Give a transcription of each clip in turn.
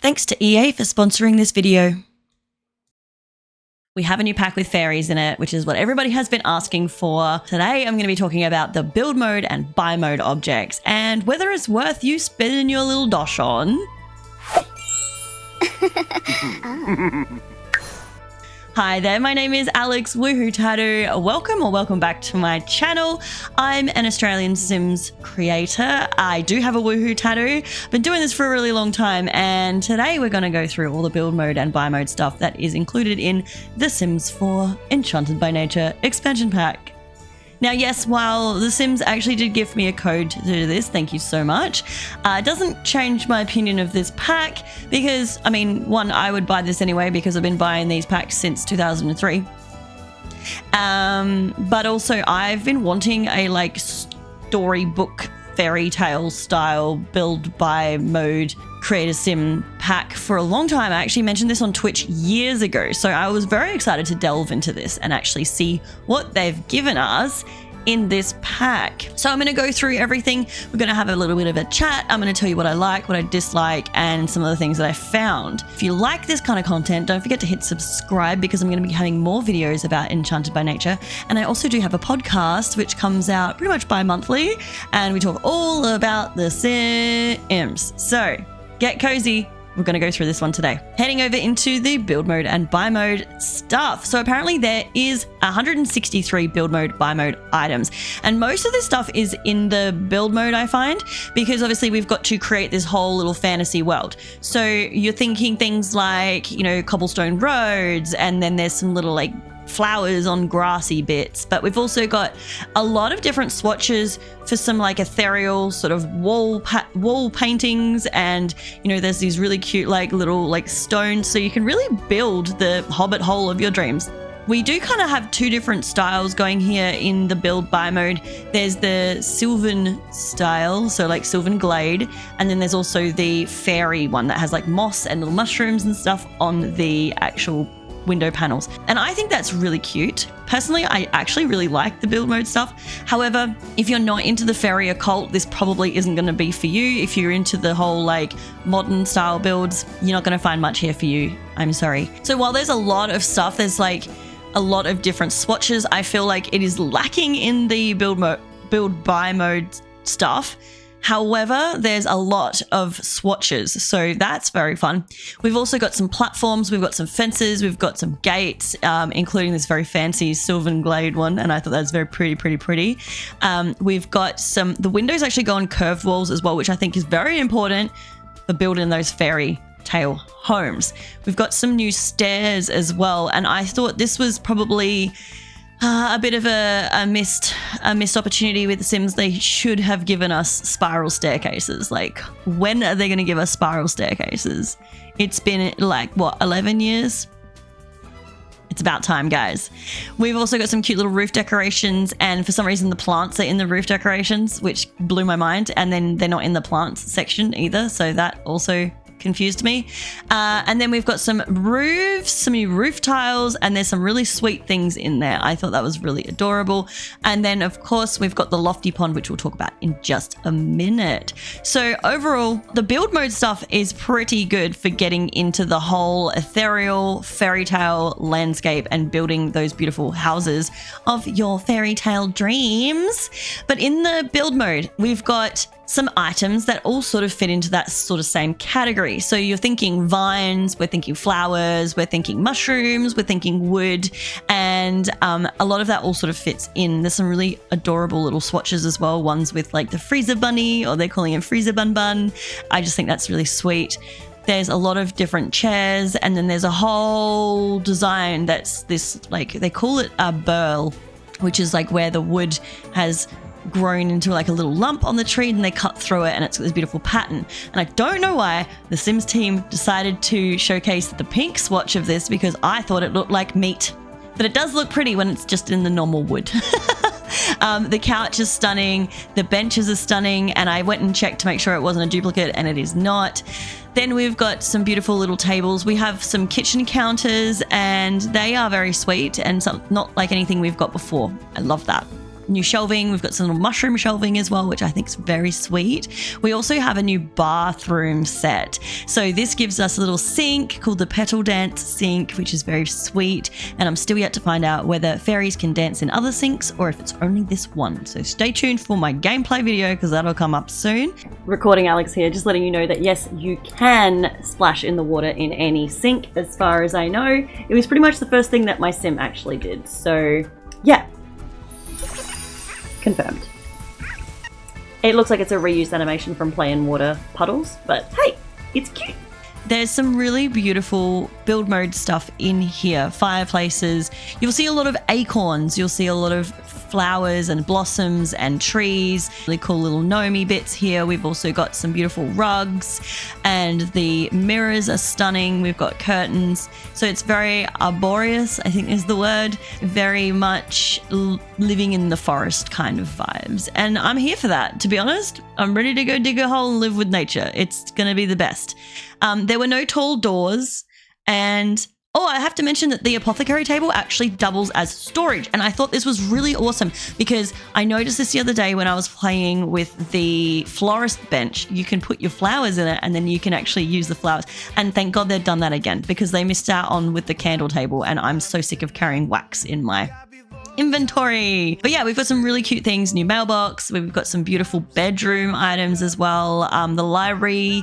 Thanks to EA for sponsoring this video. We have a new pack with fairies in it, which is what everybody has been asking for. Today, I'm going to be talking about the build mode and buy mode objects and whether it's worth you spending your little dosh on. Hi there, my name is Alex WoohooTattoo. Welcome back to my channel. I'm an Australian Sims creator. I do have a WoohooTattoo. Been doing this for a really long time, and today we're going to go through all the build mode and buy mode stuff that is included in The Sims 4 Enchanted by Nature expansion pack. Now, yes, while The Sims actually did give me a code to do this, thank you so much, it doesn't change my opinion of this pack because, I mean, one, I would buy this anyway because I've been buying these packs since 2003. But also I've been wanting a like storybook fairy tale style build buy mode create a sim pack for a long time. I actually mentioned this on Twitch years ago, so I was very excited to delve into this and actually see what they've given us in this pack. So I'm going to go through everything. We're going to have a little bit of a chat. I'm going to tell you what I like, what I dislike, and some of the things that I found. If you like this kind of content, don't forget to hit subscribe because I'm going to be having more videos about Enchanted by Nature. And I also do have a podcast which comes out pretty much bi-monthly, and we talk all about the Sims. So get cozy. We're going to go through this one today. Heading over into the build mode and buy mode stuff. So apparently there is 163 build mode, buy mode items. And most of this stuff is in the build mode, I find, because obviously we've got to create this whole little fantasy world. So you're thinking things like, you know, cobblestone roads, and then there's some little like flowers on grassy bits, but we've also got a lot of different swatches for some like ethereal sort of wall paintings, and you know there's these really cute like little like stones, so you can really build the hobbit hole of your dreams. We do kind of have two different styles going here in the build buy mode. There's the Sylvan style, so like Sylvan Glade, and then there's also the fairy one that has like moss and little mushrooms and stuff on the actual window panels. And I think that's really cute. Personally, I actually really like the build mode stuff. However, if you're not into the fairy occult, this probably isn't going to be for you. If you're into the whole like modern style builds, you're not going to find much here for you. I'm sorry. So while there's a lot of stuff, there's like a lot of different swatches, I feel like it is lacking in the build buy mode stuff. However, there's a lot of swatches, so that's very fun. We've also got some platforms, we've got some fences, we've got some gates, including this very fancy Sylvan Glade one, and I thought that's very pretty. We've got the windows actually go on curved walls as well, which I think is very important for building those fairy tale homes. We've got some new stairs as well, and I thought this was probably a bit of a missed opportunity with The Sims. They should have given us spiral staircases. Like, when are they going to give us spiral staircases? It's been like, what, 11 years? It's about time, guys. We've also got some cute little roof decorations, and for some reason the plants are in the roof decorations, which blew my mind, and then they're not in the plants section either, so that also confused me. And then we've got some roofs, some new roof tiles, and there's some really sweet things in there. I thought that was really adorable. And then of course we've got the lofty pond, which we'll talk about in just a minute. So overall, the build mode stuff is pretty good for getting into the whole ethereal fairy tale landscape and building those beautiful houses of your fairy tale dreams. But in the build mode, we've got some items that all sort of fit into that sort of same category. So you're thinking vines, we're thinking flowers, we're thinking mushrooms, we're thinking wood, and a lot of that all sort of fits in. There's some really adorable little swatches as well, ones with like the freezer bunny, or they're calling it freezer bun. I just think that's really sweet. There's a lot of different chairs, and then there's a whole design that's this, like, they call it a burl, which is like where the wood has grown into like a little lump on the tree, and they cut through it, and it's got this beautiful pattern. And I don't know why the Sims team decided to showcase the pink swatch of this, because I thought it looked like meat, but it does look pretty when it's just in the normal wood. The couch is stunning, the benches are stunning, and I went and checked to make sure it wasn't a duplicate, and it is not. Then we've got some beautiful little tables. We have some kitchen counters, and they are very sweet and not like anything we've got before. I love that. new shelving. We've got some little mushroom shelving as well, which I think is very sweet. We also have a new bathroom set. So this gives us a little sink called the Petal Dance sink, which is very sweet. And I'm still yet to find out whether fairies can dance in other sinks or if it's only this one. So stay tuned for my gameplay video because that'll come up soon. Recording Alex here, just letting you know that yes, you can splash in the water in any sink. As far as I know, it was pretty much the first thing that my sim actually did. So yeah, confirmed. It looks like it's a reused animation from Play in Water Puddles, but hey, it's cute. There's some really beautiful build mode stuff in here. Fireplaces. You'll see a lot of acorns. You'll see a lot of flowers and blossoms and trees. Really cool little gnomey bits here. We've also got some beautiful rugs and the mirrors are stunning. We've got curtains. So it's very arboreal, I think is the word. Very much living in the forest kind of vibes. And I'm here for that, to be honest. I'm ready to go dig a hole and live with nature. It's going to be the best. There were no tall doors, and I have to mention that the apothecary table actually doubles as storage, and I thought this was really awesome because I noticed this the other day when I was playing with the florist bench. You can put your flowers in it and then you can actually use the flowers, and thank God they've done that again because they missed out on with the candle table, and I'm so sick of carrying wax in my inventory. But yeah, we've got some really cute things. New mailbox. We've got some beautiful bedroom items as well. The library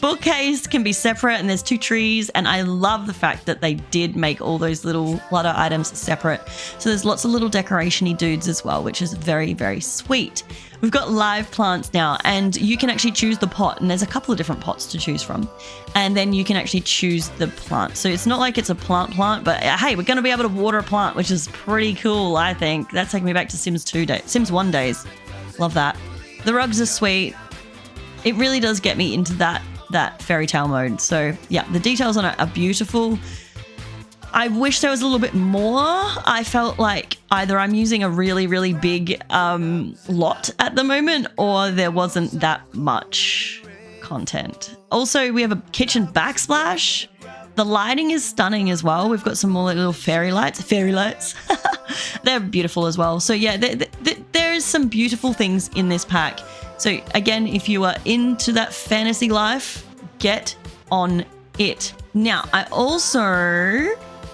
bookcase can be separate, and there's 2 trees, and I love the fact that they did make all those little clutter items separate. So there's lots of little decoration-y dudes as well, which is very, very sweet. We've got live plants now, and you can actually choose the pot, and there's a couple of different pots to choose from, and then you can actually choose the plant. So it's not like it's a plant, but hey, we're going to be able to water a plant, which is pretty cool, I think. That's taking me back to Sims 1 days. Love that. The rugs are sweet. It really does get me into that fairy tale mode. So yeah, the details on it are beautiful. I wish there was a little bit more. I felt like either I'm using a really, really big lot at the moment, or there wasn't that much content. Also, we have a kitchen backsplash. The lighting is stunning as well. We've got some more little fairy lights. They're beautiful as well. So yeah, there's some beautiful things in this pack. So again, if you are into that fantasy life, get on it. Now, I also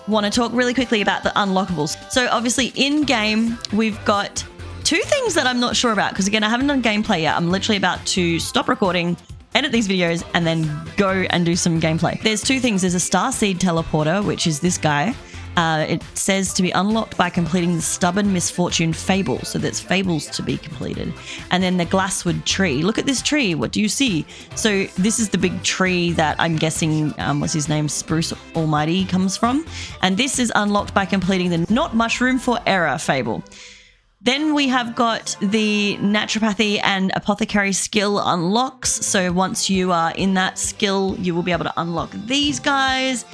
want to talk really quickly about the unlockables. So obviously in game, we've got 2 things that I'm not sure about because again, I haven't done gameplay yet. I'm literally about to stop recording, edit these videos, and then go and do some gameplay. There's 2 things. There's a starseed teleporter, which is this guy. It says to be unlocked by completing the Stubborn Misfortune Fable. So there's fables to be completed. And then the Glasswood tree. Look at this tree. What do you see? So this is the big tree that I'm guessing, what's his name, Spruce Almighty comes from. And this is unlocked by completing the Not Mushroom for Error Fable. Then we have got the naturopathy and apothecary skill unlocks. So once you are in that skill, you will be able to unlock these guys.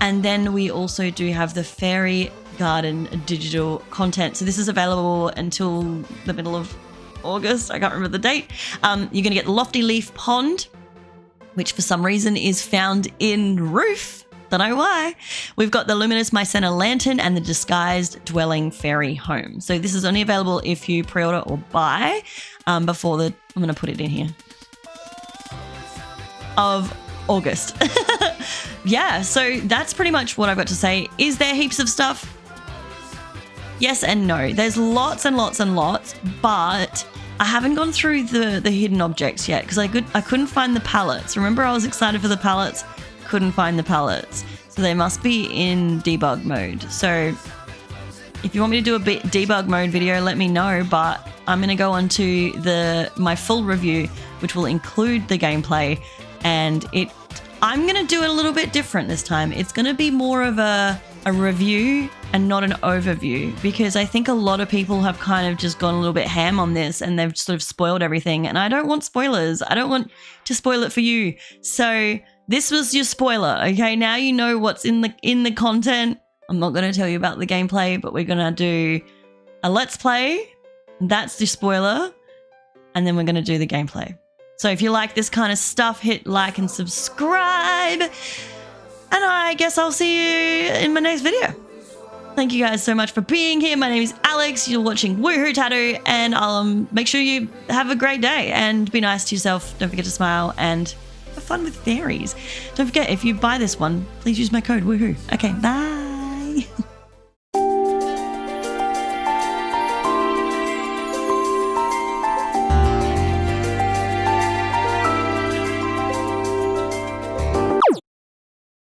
And then we also do have the Fairy Garden digital content. So this is available until the middle of August. I can't remember the date. You're going to get the Lofty Leaf Pond, which for some reason is found in Roof. Don't know why. We've got the Luminous Mycena Lantern and the Disguised Dwelling Fairy Home. So this is only available if you pre-order or buy before I'm going to put it in here, of August. Yeah, so that's pretty much what I've got to say. Is there heaps of stuff? Yes and no. There's lots and lots and lots, but I haven't gone through the hidden objects yet because I couldn't find the pallets. Remember, I was excited for the pallets, couldn't find the pallets. So they must be in debug mode. So if you want me to do a debug mode video, let me know, but I'm going to go on to my full review, which will include the gameplay, and I'm going to do it a little bit different this time. It's going to be more of a review and not an overview, because I think a lot of people have kind of just gone a little bit ham on this and they've sort of spoiled everything, and I don't want spoilers. I don't want to spoil it for you. So this was your spoiler, okay? Now you know what's in the content. I'm not going to tell you about the gameplay, but we're going to do a let's play. That's the spoiler. And then we're going to do the gameplay. So if you like this kind of stuff, hit like and subscribe. And I guess I'll see you in my next video. Thank you guys so much for being here. My name is Alex. You're watching WoohooTattoo, and I'll make sure you have a great day and be nice to yourself. Don't forget to smile and have fun with fairies. Don't forget, if you buy this one, please use my code WooHoo. Okay, bye.